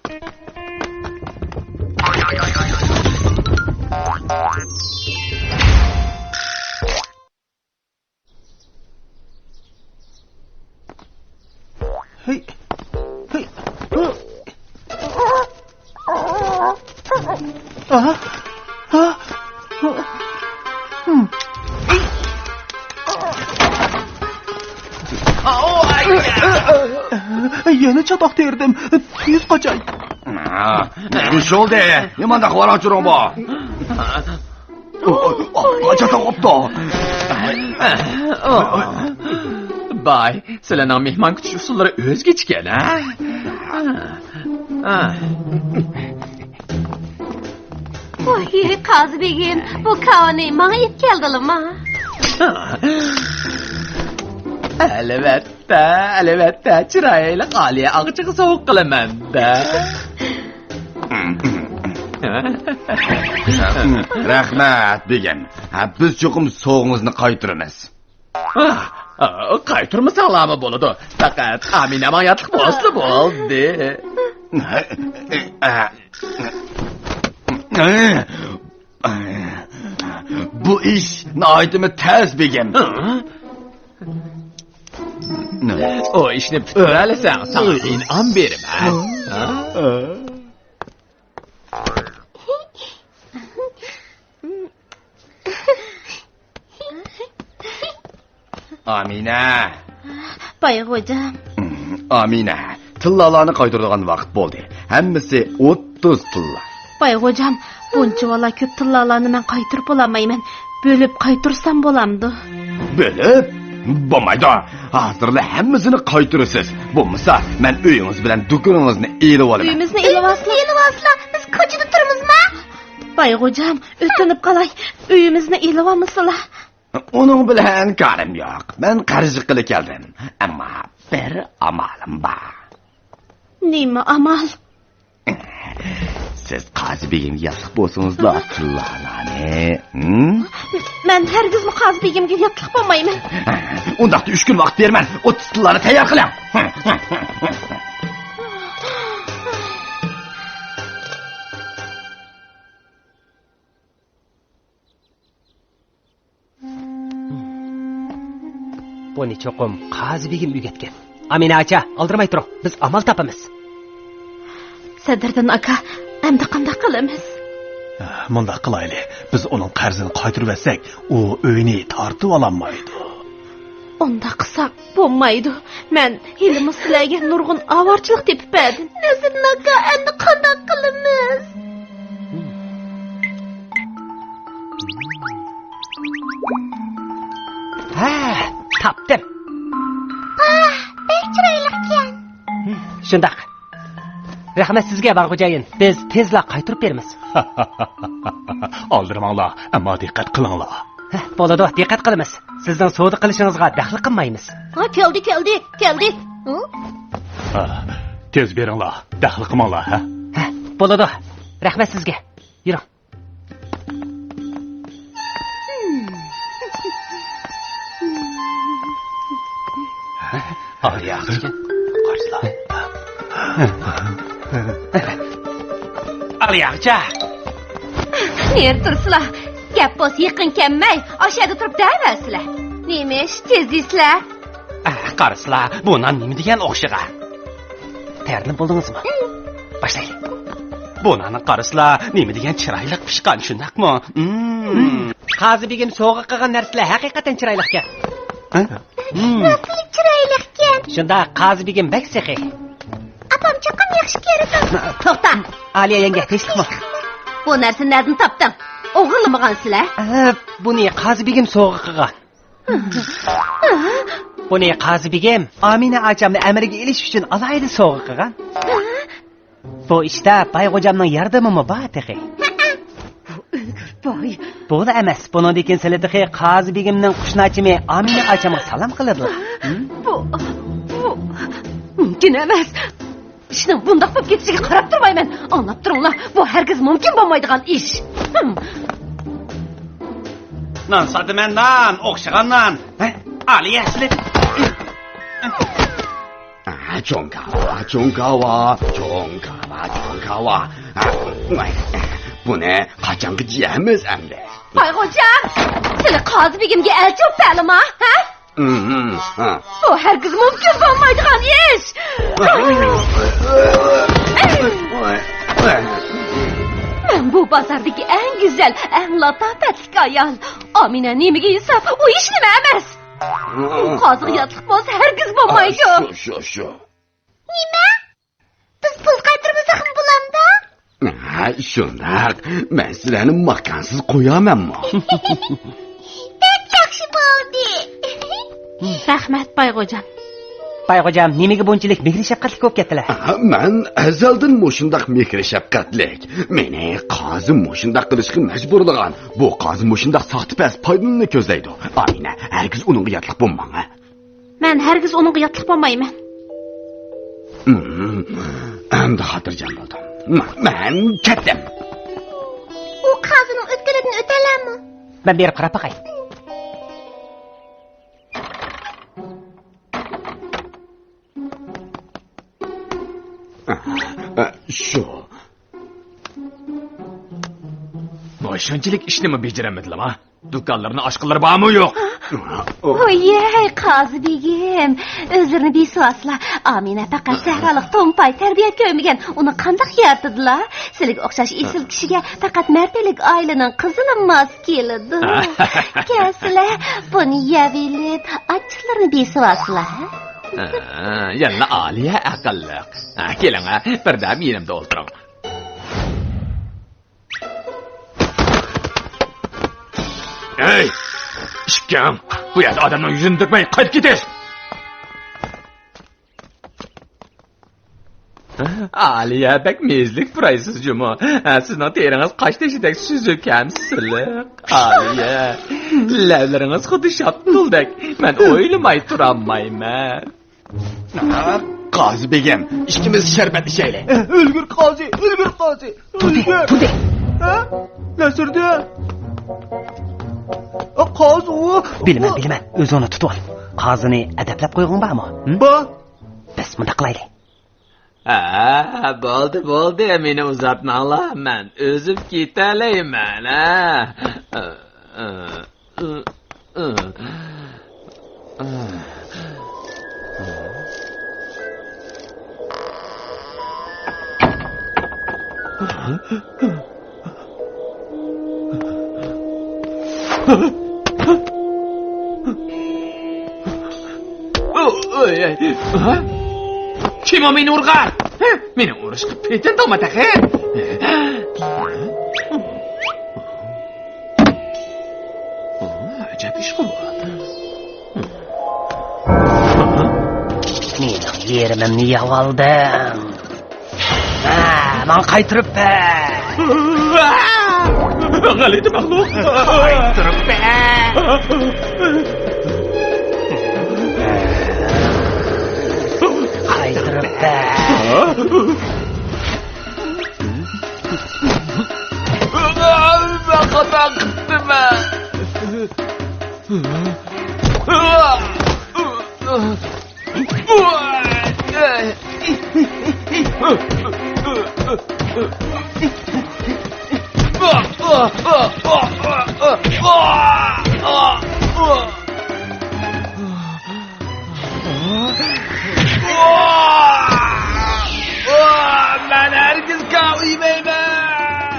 Hey. Hey. Yana çatak terdim. Yüz kaçay. Neymiş oldu? Yemanda kvaran çürün bu. Çatak optu. Bay, sizlarning mehmon kutish usullari o'zgacha ha? Oy, Qazi begim, bu kavani bana yetib keldilimi? Albatta, chiroyli qaliya og'chiga sovuq qilaman-da. Rahmat begim. Biz cho'qim so'g'ingizni qaytiramiz. Qaytirmasanlarmi bo'ladi. Faqat Amina amayatliq bo'lsa bo'ldi. Bu ish nihoyatda tez begim. O ishni bitiralasan, sana in'om beraman. Amina. Bayg'o'jam. Amina, tillalarni qaytiradigan vaqt bo'ldi. Hammasi 30 tilla. Bayg'o'jam, buncha vala ko'p tillalarni men qaytirib olmayman. Bölüp qaytirsam bo'lamdi. Bölüp? Bo'lmaydi. Hozirda hammasini qaytirasiz. Bo'lmasa, men uyingiz bilan do'koningizni elib olaman. Uyimizni elib olsizlar. Biz ko'chada turibmizmi? Bayg'o'jam, o'tinib qolay. Uyimizni elib olmasizlar. Onun bilan karim yo'q. Men qarshi qilib keldim. Ammo bir amalim bor. Nima amal? Siz Qazi begimga yasliq bo'lsingizlar, tillarni. Men hargizmi Qazi begimga yasliq bo'lmayman. Unda 3 kun vaqt berman. 30 tillarni tayyor qiling. Buni cho'qim Qazi begim o'rgatgan. Amina aka, oldirmay turing. Biz amal topamiz. Sadriddin aka, endi qanday qilamiz? Munda qilayli. Biz uning qarzini qaytirib olsak, u uyini tortib ololmaydi. Unda qilsak bo'lmaydi. Men ilmi sizlarga nurg'un avorchilik tepib berdim. Nasirdin aka, endi qanday qilamiz? Tapdim. Bek chiroyliqkan. Shundoq. Rahmat sizga barxo'jayin. Biz tezla qaytirib beramiz. Oldirmanglar, ammo diqqat qilinglar. Bo'ladi, diqqat qilamiz. Sizning savdo qilishingizga daxl qilmaymiz. Keldi. Tez beringlar, daxl qilmanglar, ha? Bo'ladi. Rahmat sizga. Yuring. Yaxshi. Qarslar. Aliyaqcha. Ner tursizlar? Gap bo'lsa yaqin kelmay, oshada turib davasizlar. Nemish, tezlisizlar? Qarasizlar, bundan nima degan o'xshiga? Tayyorlanib bo'ldingizmi? Boshlaylik. Bunani qarasizlar, nima degan chiroyli pishqan, shundaqmi? Qazi begim sovg'a qilgan narsalar haqiqatan chiroyli ekan. Nasıl chiroyli ekan? Shunda Qazi begim bak saxiy. Apam chaqam yaxshi ko'rasan. To'xta. Aliya yanga tinchlikmi? Bu narsani nerdan topding? O'g'irlamagan-sizlar? Buni Qazi begim sovg'a qilgan. Buni Qazi begim Amina achamni amriga elish uchun alayda sovg'a qilgan. Bu ishda Bayg'o'jamning yordamimi bor teqi. Boy. Bu da emas. Bundan keyin sizlarga Qazi begimning qushnochimi Amina achamga salom qiladilar. Bu mumkin emas. İşinin bundaq bo'lib ketishiga qarab turmayman. Anlab turinglar, bu hargiz mumkin bo'lmaydigan ish. Nan sotimandan, o'xshagandan. Aliya sizlar. 종가와. Bu ne? Kaçankı yiyemiz emri. Baygocan, seni Kazı Begim'e elçi öpelim ha? Bu herkes mümkün olmaydıgan iş. Ben bu bazardaki en güzel, en latafetlik ayal. Amine nemi giyse o iş nime emez. Bu kazık yatlık olsa herkes olmaydı. Şu. Nime? Biz pul kaytırmasak mı bulamda? Şundak, ben sizleri makansız koyamam mı? Pek yakşı oldu. Rahmet Baygocan. Baygocan, nimaga bunchalik mehri shafqatli bo'lib ketdilar? Men azaldan mushundaq mehri shafqatlik. Meni qozi mushundaq qilishga majburlagan. Bu qozi mushundaq saxtipas foydalanishni ko'zlaydi. Amina, herkes uningga yotliq bo'lmang. Men herkes onunga yotliq bo'lmayman. Endi xotirjam bo'ldim. Men ketdim. U qozining o'tkaladini o'talarmi? Men berib qarab boqay. Şu. Shunchalik ishnimi bejiramadilar ha? Do'konlarni ochqilari bormi yo'q? Oy, Qozi Begim, o'zlarini besvoslar. Amina faqat sahroliq to'mpay tarbiyat ko'rmagan. Uni qanday yaratidilar? Sizlarga o'xshash esil kishiga faqat martalik oilaning qizini mos keladi. Kelsizlar, buni yavilib, achchiqlarni besvoslar. Yana Aliya aqlliq. Keling, birdam yerimda o'tiring. Hey! İşkam! Bu yerda adamın yüzünü dökmeyin, qaytib ketish! Aliya, bek mezlik turaysiz jumu. Sizning teringiz qosh teshidek suzuk ham siliq. Aliya, lavlaringiz xuddi shaptuldek. Men o'ylamay turolmayman. Qozi begim, ikkimiz sharbat ishaylik. O'lgur qozi. Turdi. Ha? Nəsirdin? Qozi u. Bilaman. O'zini tutib ol. Qozini adablab qo'ygan bormi? Ba. Biz bunda qilaylik. Bo'ldi, meni uzatmanglar. Men o'zim ketalayman, Kim o meni urgan? Meni urishga petin to'mataqa. Ajab ish bu. Mening yerimni yeb oldim. Men qaytiribman. G'alati maxluq. Ben hata qildim. Ben herkes kavlaymayman.